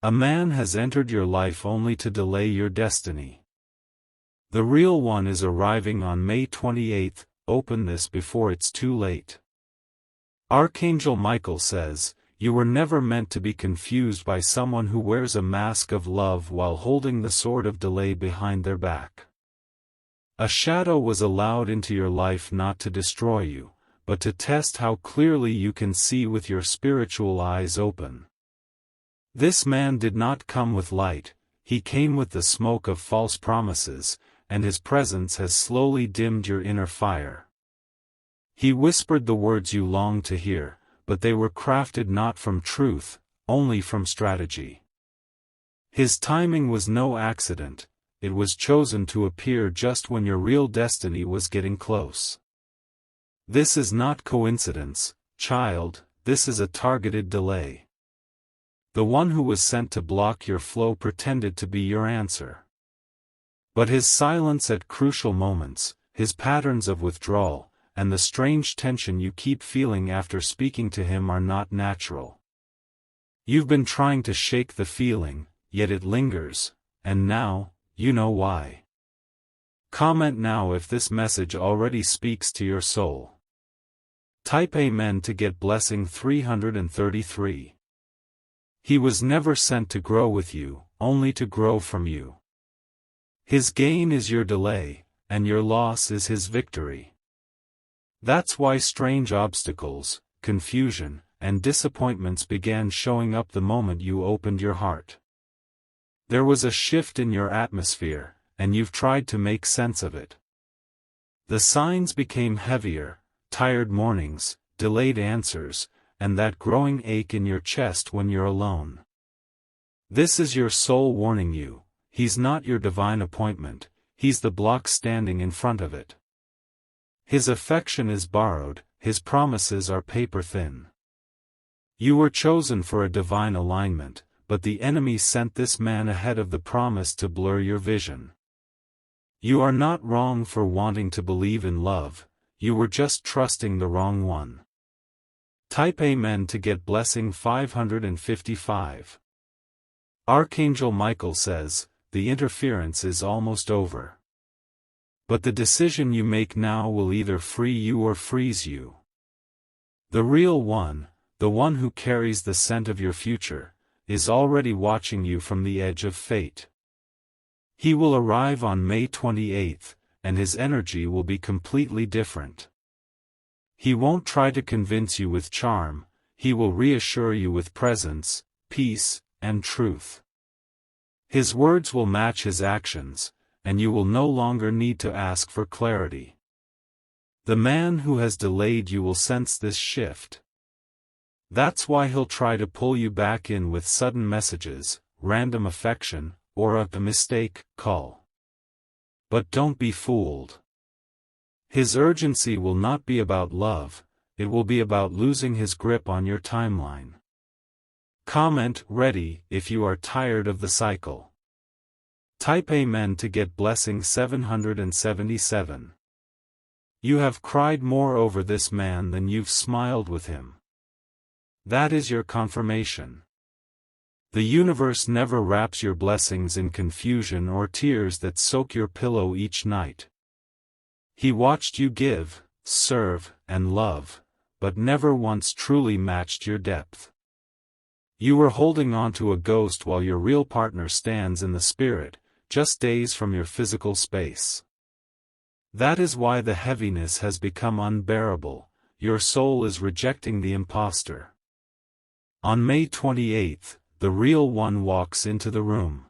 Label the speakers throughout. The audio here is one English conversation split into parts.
Speaker 1: A man has entered your life only to delay your destiny. The real one is arriving on May 28th. Open this before it's too late. Archangel Michael says, you were never meant to be confused by someone who wears a mask of love while holding the sword of delay behind their back. A shadow was allowed into your life not to destroy you, but to test how clearly you can see with your spiritual eyes open. This man did not come with light, he came with the smoke of false promises, and his presence has slowly dimmed your inner fire. He whispered the words you longed to hear, but they were crafted not from truth, only from strategy. His timing was no accident, it was chosen to appear just when your real destiny was getting close. This is not coincidence, child, this is a targeted delay. The one who was sent to block your flow pretended to be your answer. But his silence at crucial moments, his patterns of withdrawal, and the strange tension you keep feeling after speaking to him are not natural. You've been trying to shake the feeling, yet it lingers, and now, you know why. Comment now if this message already speaks to your soul. Type Amen to get blessing 333. He was never sent to grow with you, only to grow from you. His gain is your delay, and your loss is his victory. That's why strange obstacles, confusion, and disappointments began showing up the moment you opened your heart. There was a shift in your atmosphere, and you've tried to make sense of it. The signs became heavier, tired mornings, delayed answers, and that growing ache in your chest when you're alone. This is your soul warning you, he's not your divine appointment, he's the block standing in front of it. His affection is borrowed, his promises are paper-thin. You were chosen for a divine alignment, but the enemy sent this man ahead of the promise to blur your vision. You are not wrong for wanting to believe in love, you were just trusting the wrong one. Type Amen to get blessing 555. Archangel Michael says, the interference is almost over. But the decision you make now will either free you or freeze you. The real one, the one who carries the scent of your future, is already watching you from the edge of fate. He will arrive on May 28th, and his energy will be completely different. He won't try to convince you with charm, he will reassure you with presence, peace, and truth. His words will match his actions, and you will no longer need to ask for clarity. The man who has delayed you will sense this shift. That's why he'll try to pull you back in with sudden messages, random affection, or a mistake call. But don't be fooled. His urgency will not be about love, it will be about losing his grip on your timeline. Comment ready if you are tired of the cycle. Type Amen to get blessing 777. You have cried more over this man than you've smiled with him. That is your confirmation. The universe never wraps your blessings in confusion or tears that soak your pillow each night. He watched you give, serve, and love, but never once truly matched your depth. You were holding on to a ghost while your real partner stands in the spirit, just days from your physical space. That is why the heaviness has become unbearable, your soul is rejecting the imposter. On May 28th, the real one walks into the room.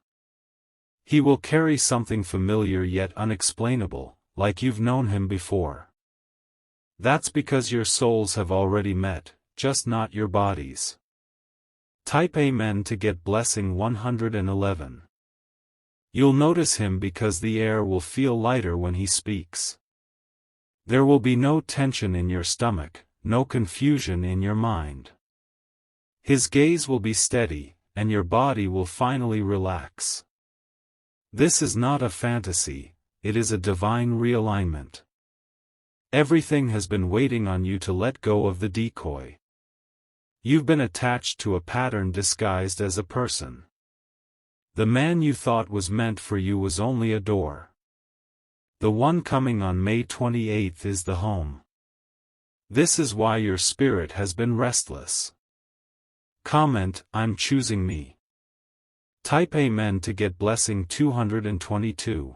Speaker 1: He will carry something familiar yet unexplainable, like you've known him before. That's because your souls have already met, just not your bodies. Type Amen to get blessing 111. You'll notice him because the air will feel lighter when he speaks. There will be no tension in your stomach, no confusion in your mind. His gaze will be steady, and your body will finally relax. This is not a fantasy, it is a divine realignment. Everything has been waiting on you to let go of the decoy. You've been attached to a pattern disguised as a person. The man you thought was meant for you was only a door. The one coming on May 28th is the home. This is why your spirit has been restless. Comment, I'm choosing me. Type Amen to get blessing 222.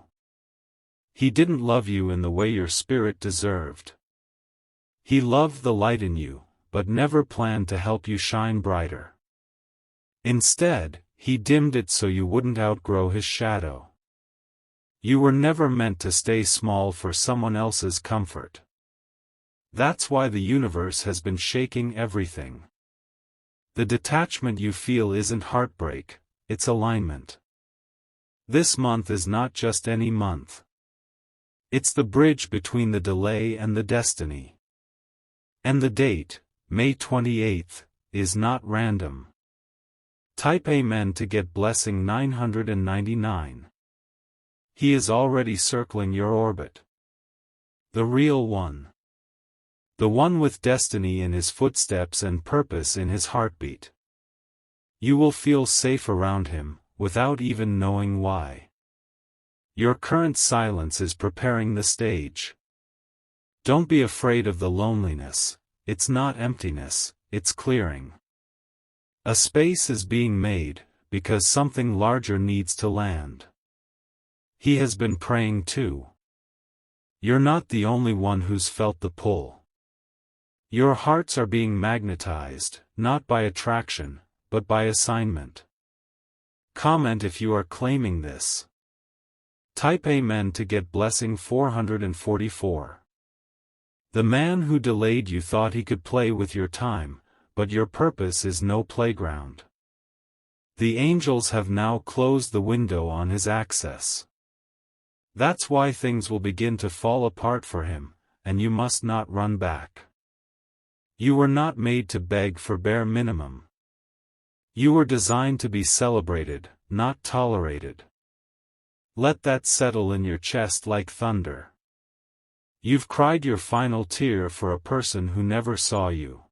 Speaker 1: He didn't love you in the way your spirit deserved. He loved the light in you, but never planned to help you shine brighter. Instead, he dimmed it so you wouldn't outgrow his shadow. You were never meant to stay small for someone else's comfort. That's why the universe has been shaking everything. The detachment you feel isn't heartbreak, it's alignment. This month is not just any month. It's the bridge between the delay and the destiny. And the date, May 28th, is not random. Type Amen to get blessing 999. He is already circling your orbit. The real one. The one with destiny in his footsteps and purpose in his heartbeat. You will feel safe around him, without even knowing why. Your current silence is preparing the stage. Don't be afraid of the loneliness, it's not emptiness, it's clearing. A space is being made, because something larger needs to land. He has been praying too. You're not the only one who's felt the pull. Your hearts are being magnetized, not by attraction, but by assignment. Comment if you are claiming this. Type Amen to get blessing 444. The man who delayed you thought he could play with your time, but your purpose is no playground. The angels have now closed the window on his access. That's why things will begin to fall apart for him, and you must not run back. You were not made to beg for bare minimum. You were designed to be celebrated, not tolerated. Let that settle in your chest like thunder. You've cried your final tear for a person who never saw you.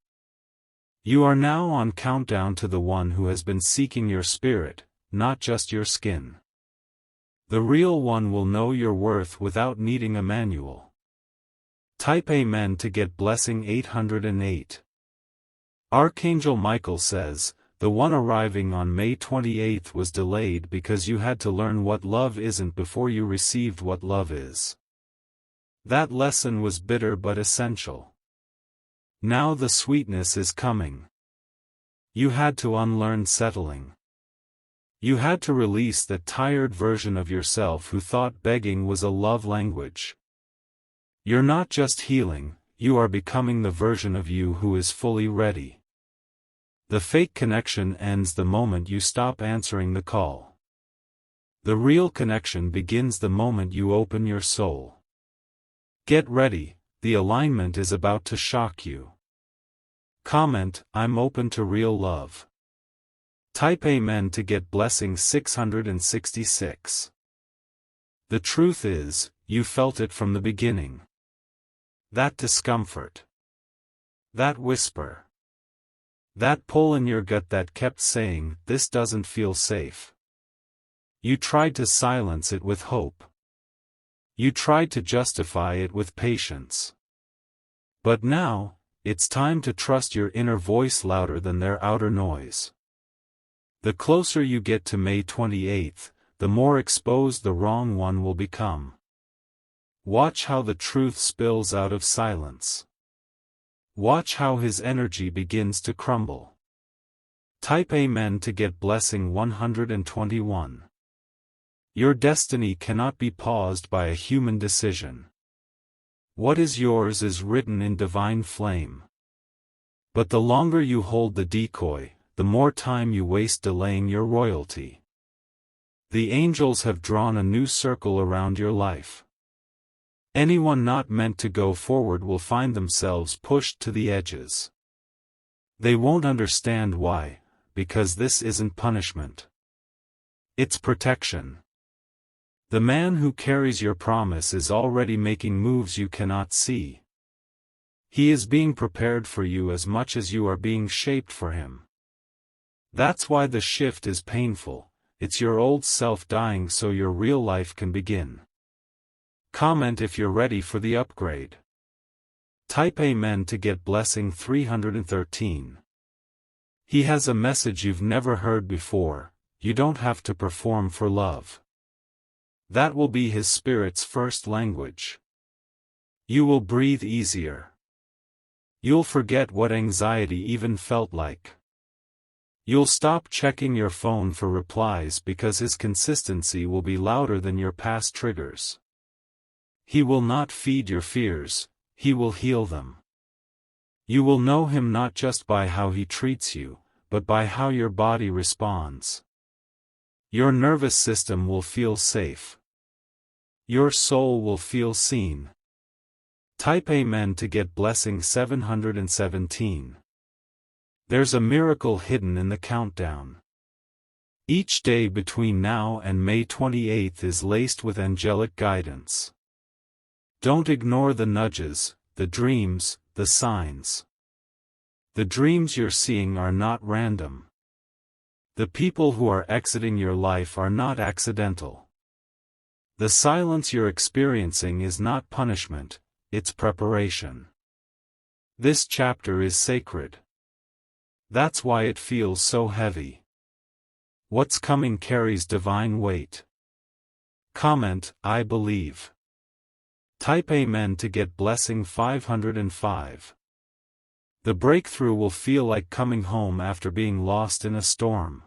Speaker 1: You are now on countdown to the one who has been seeking your spirit, not just your skin. The real one will know your worth without needing a manual. Type Amen to get blessing 808. Archangel Michael says, the one arriving on May 28th was delayed because you had to learn what love isn't before you received what love is. That lesson was bitter but essential. Now the sweetness is coming. You had to unlearn settling. You had to release that tired version of yourself who thought begging was a love language. You're not just healing, you are becoming the version of you who is fully ready. The fake connection ends the moment you stop answering the call. The real connection begins the moment you open your soul. Get ready, the alignment is about to shock you. Comment, I'm open to real love. Type Amen to get blessing 666. The truth is, you felt it from the beginning. That discomfort. That whisper. That pull in your gut that kept saying, this doesn't feel safe. You tried to silence it with hope. You tried to justify it with patience. But now, it's time to trust your inner voice louder than their outer noise. The closer you get to May 28th, the more exposed the wrong one will become. Watch how the truth spills out of silence. Watch how his energy begins to crumble. Type Amen to get blessing 121. Your destiny cannot be paused by a human decision. What is yours is written in divine flame. But the longer you hold the decoy, the more time you waste delaying your royalty. The angels have drawn a new circle around your life. Anyone not meant to go forward will find themselves pushed to the edges. They won't understand why, because this isn't punishment. It's protection. The man who carries your promise is already making moves you cannot see. He is being prepared for you as much as you are being shaped for him. That's why the shift is painful, it's your old self dying so your real life can begin. Comment if you're ready for the upgrade. Type Amen to get blessing 313. He has a message you've never heard before. You don't have to perform for love. That will be his spirit's first language. You will breathe easier. You'll forget what anxiety even felt like. You'll stop checking your phone for replies because his consistency will be louder than your past triggers. He will not feed your fears, he will heal them. You will know him not just by how he treats you, but by how your body responds. Your nervous system will feel safe. Your soul will feel seen. Type Amen to get blessing 717. There's a miracle hidden in the countdown. Each day between now and May 28 is laced with angelic guidance. Don't ignore the nudges, the dreams, the signs. The dreams you're seeing are not random. The people who are exiting your life are not accidental. The silence you're experiencing is not punishment, it's preparation. This chapter is sacred. That's why it feels so heavy. What's coming carries divine weight. Comment, I believe. Type Amen to get blessing 505. The breakthrough will feel like coming home after being lost in a storm.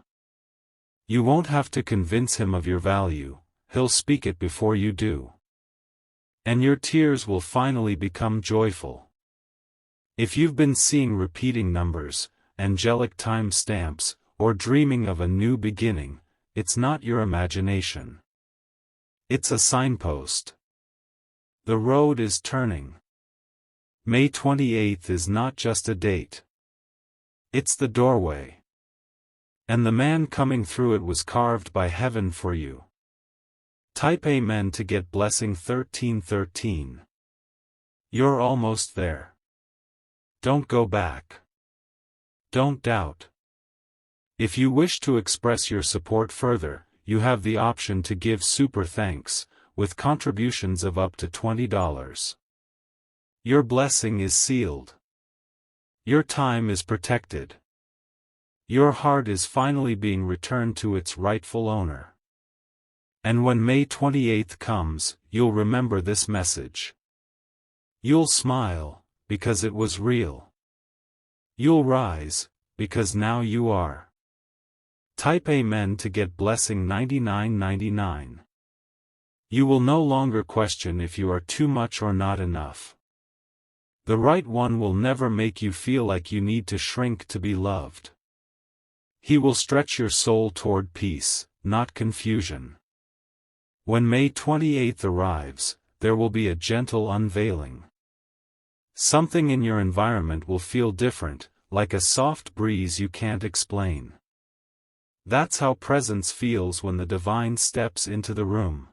Speaker 1: You won't have to convince him of your value, he'll speak it before you do. And your tears will finally become joyful. If you've been seeing repeating numbers, angelic time stamps, or dreaming of a new beginning, it's not your imagination. It's a signpost. The road is turning. May 28 is not just a date. It's the doorway. And the man coming through it was carved by heaven for you. Type Amen to get blessing 1313. You're almost there. Don't go back. Don't doubt. If you wish to express your support further, you have the option to give super thanks, with contributions of up to $20. Your blessing is sealed. Your time is protected. Your heart is finally being returned to its rightful owner. And when May 28 comes, you'll remember this message. You'll smile, because it was real. You'll rise, because now you are. Type Amen to get blessing 9999. You will no longer question if you are too much or not enough. The right one will never make you feel like you need to shrink to be loved. He will stretch your soul toward peace, not confusion. When May 28 arrives, there will be a gentle unveiling. Something in your environment will feel different, like a soft breeze you can't explain. That's how presence feels when the divine steps into the room.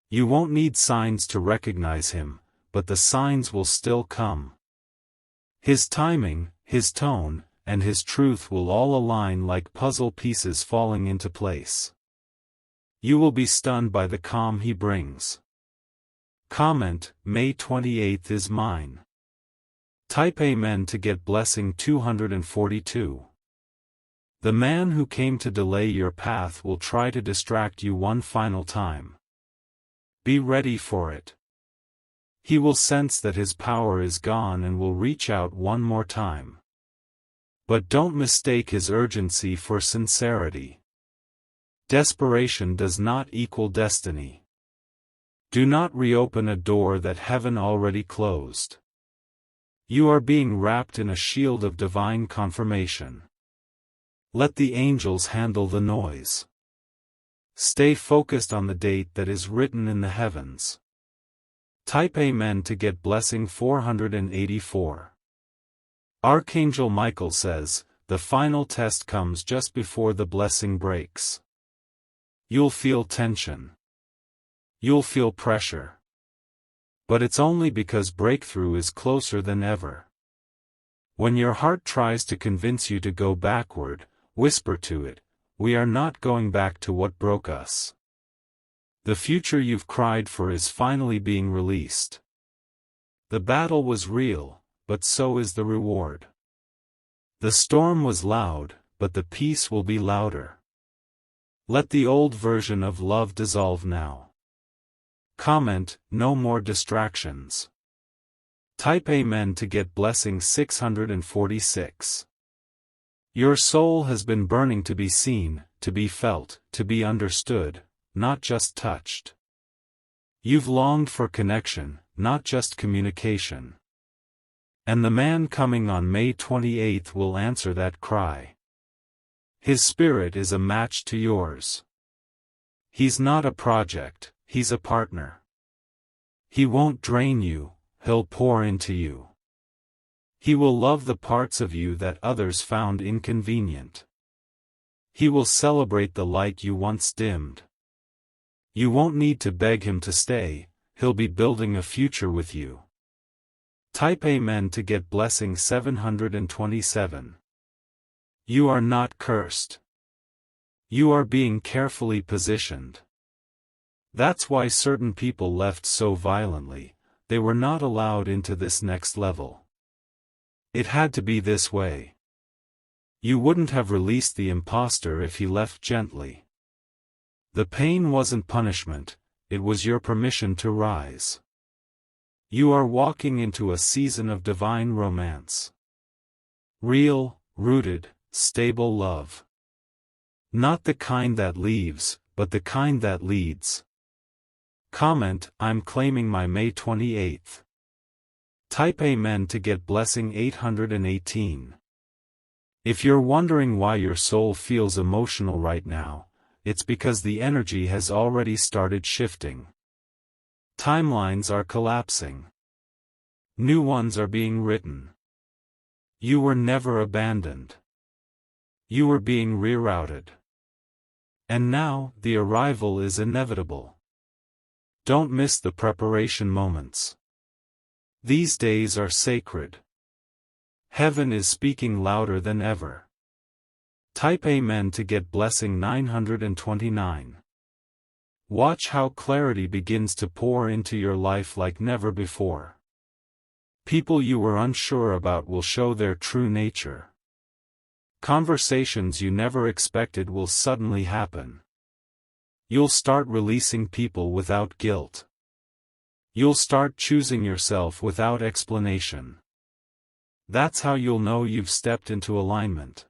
Speaker 1: You won't need signs to recognize him, but the signs will still come. His timing, his tone, and his truth will all align like puzzle pieces falling into place. You will be stunned by the calm he brings. Comment, May 28 is mine. Type Amen to get blessing 242. The man who came to delay your path will try to distract you one final time. Be ready for it. He will sense that his power is gone and will reach out one more time. But don't mistake his urgency for sincerity. Desperation does not equal destiny. Do not reopen a door that heaven already closed. You are being wrapped in a shield of divine confirmation. Let the angels handle the noise. Stay focused on the date that is written in the heavens. Type Amen to get blessing 484. Archangel Michael says, the final test comes just before the blessing breaks. You'll feel tension. You'll feel pressure. But it's only because breakthrough is closer than ever. When your heart tries to convince you to go backward, whisper to it, We are not going back to what broke us. The future you've cried for is finally being released. The battle was real, but so is the reward. The storm was loud, but the peace will be louder. Let the old version of love dissolve now. Comment, no more distractions. Type Amen to get blessing 646. Your soul has been burning to be seen, to be felt, to be understood, not just touched. You've longed for connection, not just communication. And the man coming on May 28 will answer that cry. His spirit is a match to yours. He's not a project, he's a partner. He won't drain you, he'll pour into you. He will love the parts of you that others found inconvenient. He will celebrate the light you once dimmed. You won't need to beg him to stay, he'll be building a future with you. Type Amen to get blessing 727. You are not cursed. You are being carefully positioned. That's why certain people left so violently, they were not allowed into this next level. It had to be this way. You wouldn't have released the imposter if he left gently. The pain wasn't punishment, it was your permission to rise. You are walking into a season of divine romance. Real, rooted, stable love. Not the kind that leaves, but the kind that leads. Comment, I'm claiming my May 28th. Type Amen to get blessing 818. If you're wondering why your soul feels emotional right now, it's because the energy has already started shifting. Timelines are collapsing. New ones are being written. You were never abandoned. You were being rerouted. And now, the arrival is inevitable. Don't miss the preparation moments. These days are sacred. Heaven is speaking louder than ever. Type Amen to get blessing 929. Watch how clarity begins to pour into your life like never before. People you were unsure about will show their true nature. Conversations you never expected will suddenly happen. You'll start releasing people without guilt. You'll start choosing yourself without explanation. That's how you'll know you've stepped into alignment.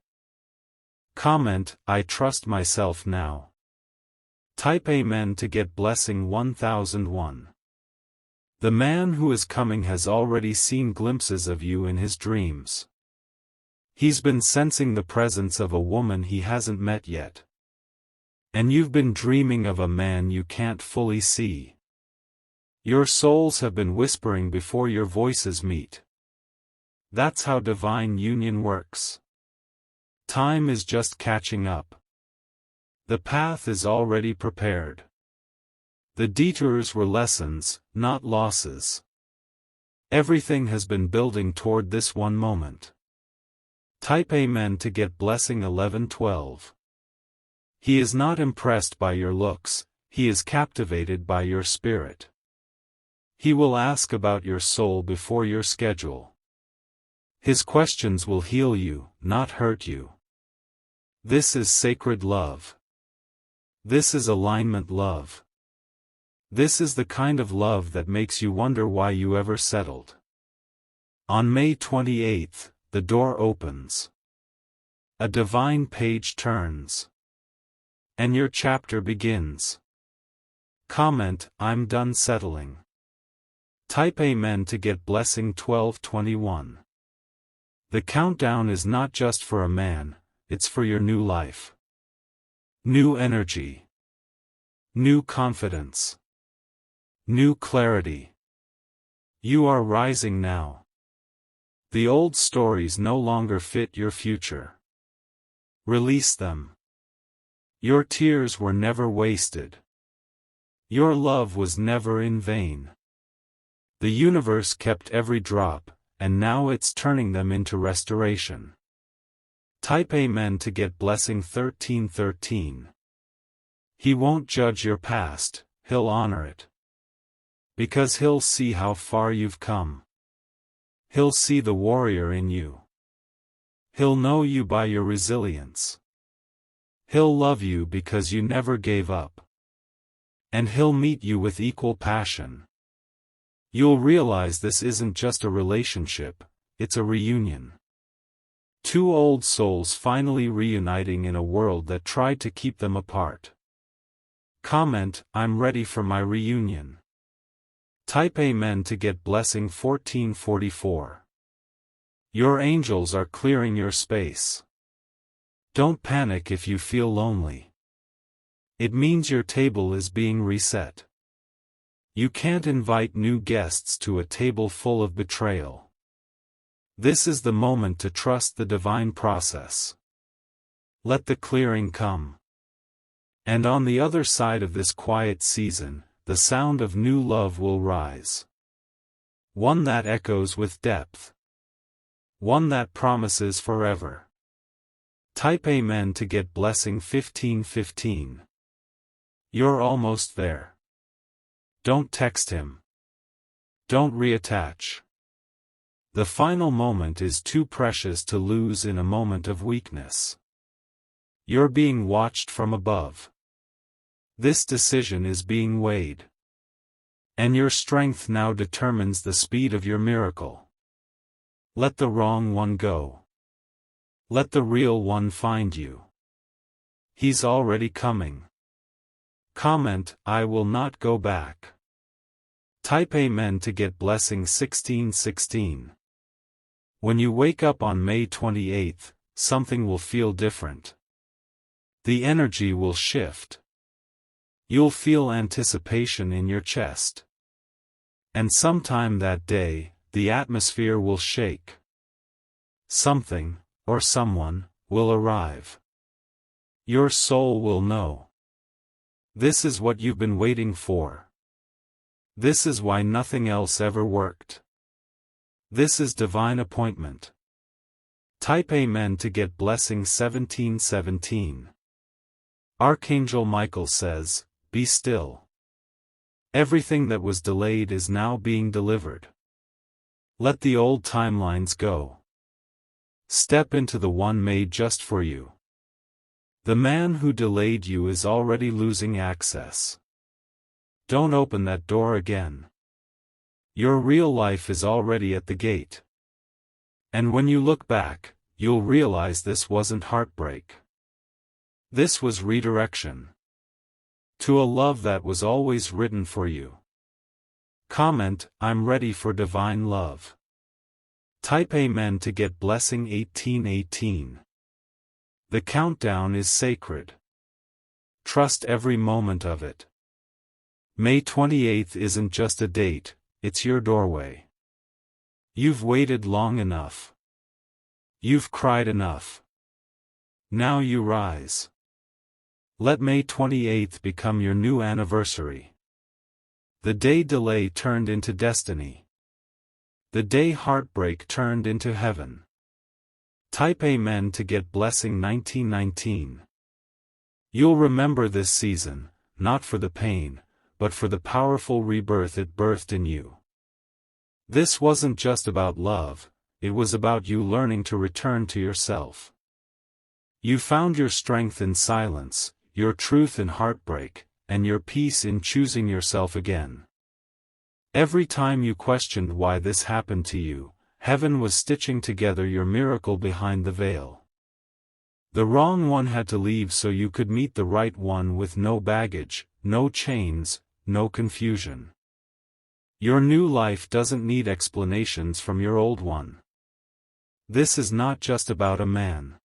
Speaker 1: Comment, I trust myself now. Type Amen to get blessing 1001. The man who is coming has already seen glimpses of you in his dreams. He's been sensing the presence of a woman he hasn't met yet. And you've been dreaming of a man you can't fully see. Your souls have been whispering before your voices meet. That's how divine union works. Time is just catching up. The path is already prepared. The detours were lessons, not losses. Everything has been building toward this one moment. Type Amen to get blessing 1112. He is not impressed by your looks, he is captivated by your spirit. He will ask about your soul before your schedule. His questions will heal you, not hurt you. This is sacred love. This is alignment love. This is the kind of love that makes you wonder why you ever settled. On May 28th, the door opens. A divine page turns. And your chapter begins. Comment, I'm done settling. Type Amen to get blessing 1221. The countdown is not just for a man, it's for your new life. New energy. New confidence. New clarity. You are rising now. The old stories no longer fit your future. Release them. Your tears were never wasted. Your love was never in vain. The universe kept every drop, and now it's turning them into restoration. Type Amen to get blessing 1313. He won't judge your past, he'll honor it. Because he'll see how far you've come. He'll see the warrior in you. He'll know you by your resilience. He'll love you because you never gave up. And he'll meet you with equal passion. You'll realize this isn't just a relationship, it's a reunion. Two old souls finally reuniting in a world that tried to keep them apart. Comment, I'm ready for my reunion. Type Amen to get blessing 1444. Your angels are clearing your space. Don't panic if you feel lonely. It means your table is being reset. You can't invite new guests to a table full of betrayal. This is the moment to trust the divine process. Let the clearing come. And on the other side of this quiet season, the sound of new love will rise. One that echoes with depth. One that promises forever. Type Amen to get blessing 1515. You're almost there. Don't text him. Don't reattach. The final moment is too precious to lose in a moment of weakness. You're being watched from above. This decision is being weighed. And your strength now determines the speed of your miracle. Let the wrong one go. Let the real one find you. He's already coming. Comment, I will not go back. Type Amen to get blessing 1616. When you wake up on May 28th, something will feel different. The energy will shift. You'll feel anticipation in your chest. And sometime that day, the atmosphere will shake. Something, or someone, will arrive. Your soul will know. This is what you've been waiting for. This is why nothing else ever worked. This is divine appointment. Type Amen to get blessing 1717. Archangel Michael says, be still. Everything that was delayed is now being delivered. Let the old timelines go. Step into the one made just for you. The man who delayed you is already losing access. Don't open that door again. Your real life is already at the gate. And when you look back, you'll realize this wasn't heartbreak. This was redirection. To a love that was always written for you. Comment, I'm ready for divine love. Type Amen to get blessing 1818. The countdown is sacred. Trust every moment of it. May 28th isn't just a date, it's your doorway. You've waited long enough. You've cried enough. Now you rise. Let May 28th become your new anniversary. The day delay turned into destiny. The day heartbreak turned into heaven. Type Amen to get blessing 1919. You'll remember this season, not for the pain, but for the powerful rebirth it birthed in you. This wasn't just about love, it was about you learning to return to yourself. You found your strength in silence, your truth in heartbreak, and your peace in choosing yourself again. Every time you questioned why this happened to you, heaven was stitching together your miracle behind the veil. The wrong one had to leave so you could meet the right one with no baggage, no chains, no confusion. Your new life doesn't need explanations from your old one. This is not just about a man.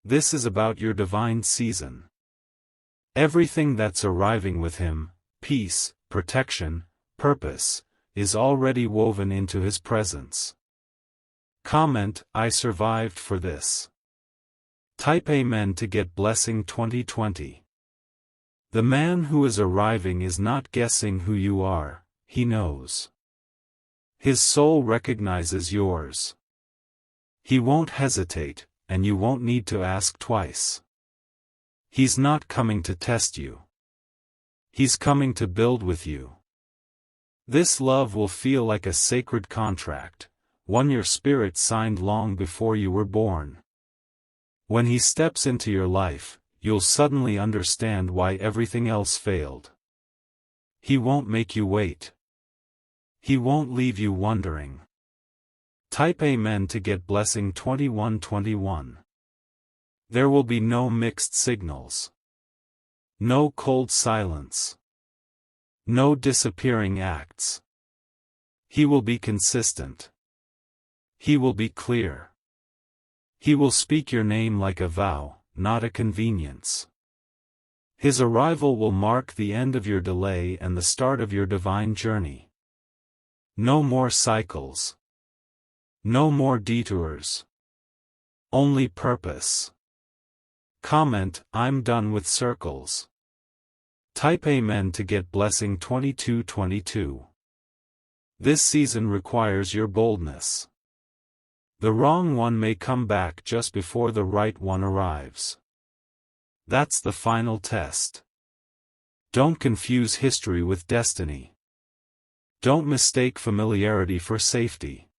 Speaker 1: This is about your divine season. Everything that's arriving with him, peace, protection, purpose, is already woven into his presence. Comment, I survived for this. Type Amen to get blessing 2020. The man who is arriving is not guessing who you are, he knows. His soul recognizes yours. He won't hesitate, and you won't need to ask twice. He's not coming to test you. He's coming to build with you. This love will feel like a sacred contract, one your spirit signed long before you were born. When he steps into your life, you'll suddenly understand why everything else failed. He won't make you wait. He won't leave you wondering. Type Amen to get blessing 2121. There will be no mixed signals. No cold silence. No disappearing acts. He will be consistent. He will be clear. He will speak your name like a vow, not a convenience. His arrival will mark the end of your delay and the start of your divine journey. No more cycles. No more detours. Only purpose. Comment, I'm done with circles. Type Amen to get blessing 2222. This season requires your boldness. The wrong one may come back just before the right one arrives. That's the final test. Don't confuse history with destiny. Don't mistake familiarity for safety.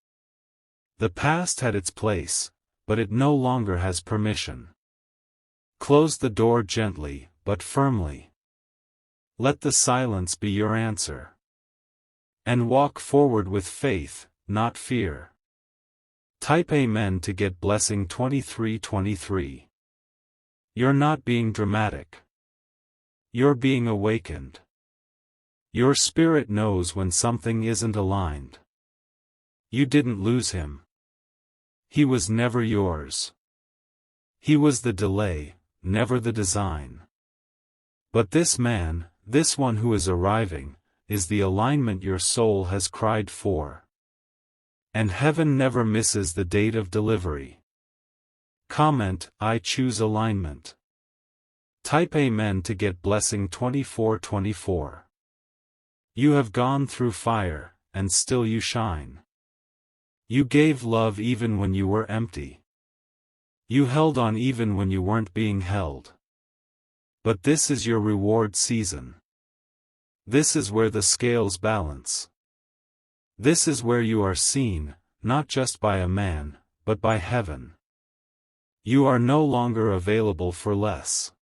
Speaker 1: The past had its place, but it no longer has permission. Close the door gently, but firmly. Let the silence be your answer. And walk forward with faith, not fear. Type Amen to get blessing 2323. You're not being dramatic. You're being awakened. Your spirit knows when something isn't aligned. You didn't lose him. He was never yours. He was the delay, never the design. But this man, this one who is arriving, is the alignment your soul has cried for. And heaven never misses the date of delivery. Comment, I choose alignment. Type Amen to get blessing 2424. You have gone through fire, and still you shine. You gave love even when you were empty. You held on even when you weren't being held. But this is your reward season. This is where the scales balance. This is where you are seen, not just by a man, but by heaven. You are no longer available for less.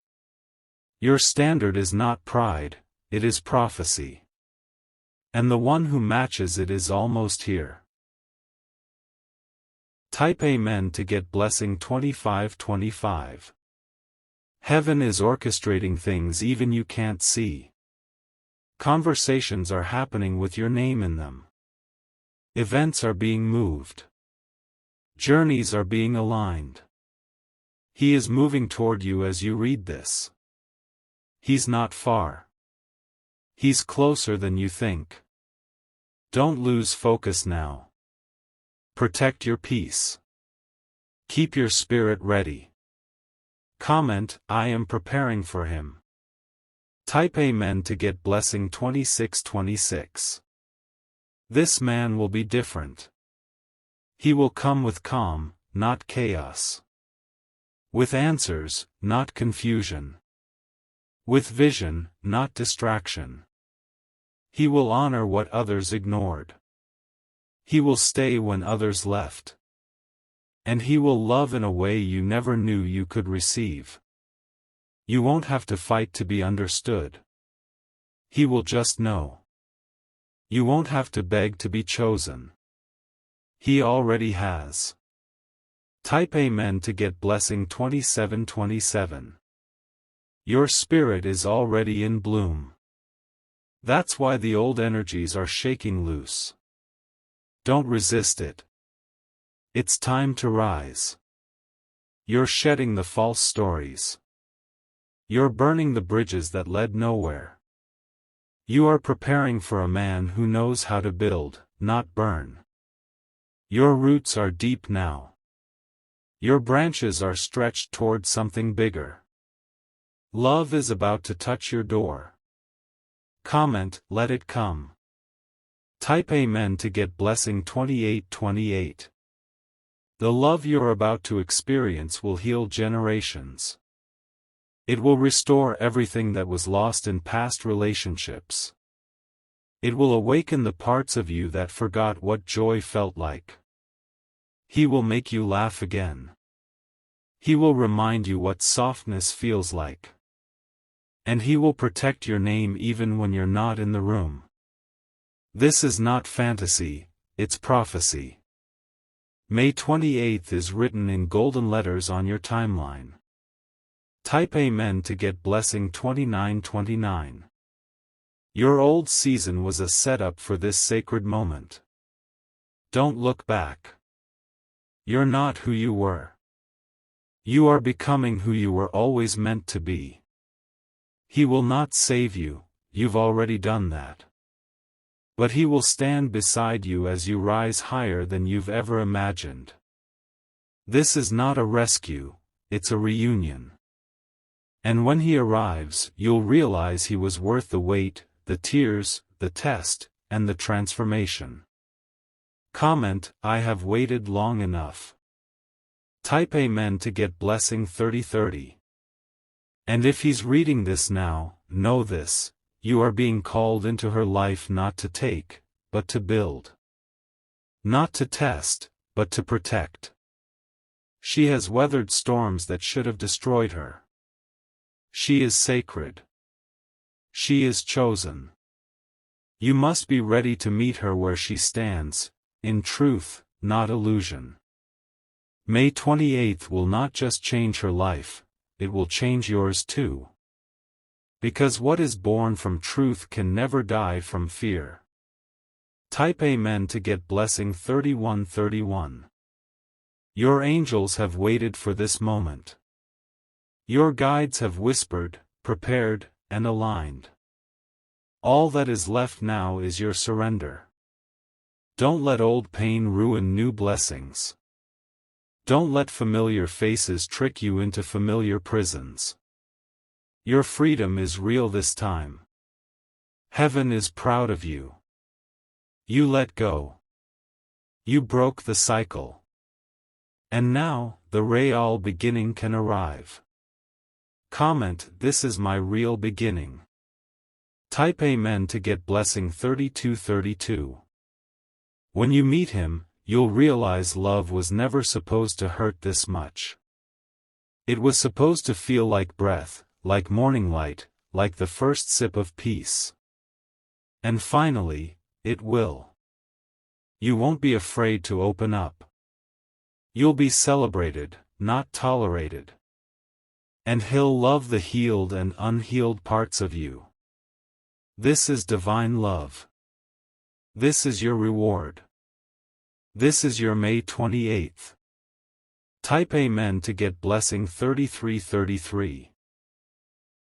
Speaker 1: Your standard is not pride, it is prophecy. And the one who matches it is almost here. Type Amen to get blessing 2525. Heaven is orchestrating things even you can't see. Conversations are happening with your name in them. Events are being moved. Journeys are being aligned. He is moving toward you as you read this. He's not far. He's closer than you think. Don't lose focus now. Protect your peace. Keep your spirit ready. Comment, I am preparing for him. Type Amen to get blessing 2626. This man will be different. He will come with calm, not chaos. With answers, not confusion. With vision, not distraction. He will honor what others ignored. He will stay when others left. And he will love in a way you never knew you could receive. You won't have to fight to be understood. He will just know. You won't have to beg to be chosen. He already has. Type Amen to get blessing 2727. Your spirit is already in bloom. That's why the old energies are shaking loose. Don't resist it. It's time to rise. You're shedding the false stories. You're burning the bridges that led nowhere. You are preparing for a man who knows how to build, not burn. Your roots are deep now. Your branches are stretched toward something bigger. Love is about to touch your door. Comment, let it come. Type Amen to get blessing 2828. The love you're about to experience will heal generations. It will restore everything that was lost in past relationships. It will awaken the parts of you that forgot what joy felt like. He will make you laugh again. He will remind you what softness feels like. And he will protect your name even when you're not in the room. This is not fantasy, it's prophecy. May 28th is written in golden letters on your timeline. Type Amen to get blessing 2929. Your old season was a setup for this sacred moment. Don't look back. You're not who you were. You are becoming who you were always meant to be. He will not save you, you've already done that. But he will stand beside you as you rise higher than you've ever imagined. This is not a rescue, it's a reunion. And when he arrives, you'll realize he was worth the wait, the tears, the test, and the transformation. Comment, I have waited long enough. Type Amen to get blessing 3030. And if he's reading this now, know this. You are being called into her life not to take, but to build. Not to test, but to protect. She has weathered storms that should have destroyed her. She is sacred. She is chosen. You must be ready to meet her where she stands, in truth, not illusion. May 28th will not just change her life, it will change yours too. Because what is born from truth can never die from fear. Type Amen to get blessing 3131. Your angels have waited for this moment. Your guides have whispered, prepared, and aligned. All that is left now is your surrender. Don't let old pain ruin new blessings. Don't let familiar faces trick you into familiar prisons. Your freedom is real this time. Heaven is proud of you. You let go. You broke the cycle. And now, the real beginning can arrive. Comment, this is my real beginning. Type Amen to get blessing 3232. When you meet him, you'll realize love was never supposed to hurt this much. It was supposed to feel like breath, like morning light, like the first sip of peace. And finally, it will. You won't be afraid to open up. You'll be celebrated, not tolerated. And he'll love the healed and unhealed parts of you. This is divine love. This is your reward. This is your May 28th. Type Amen to get blessing 3333.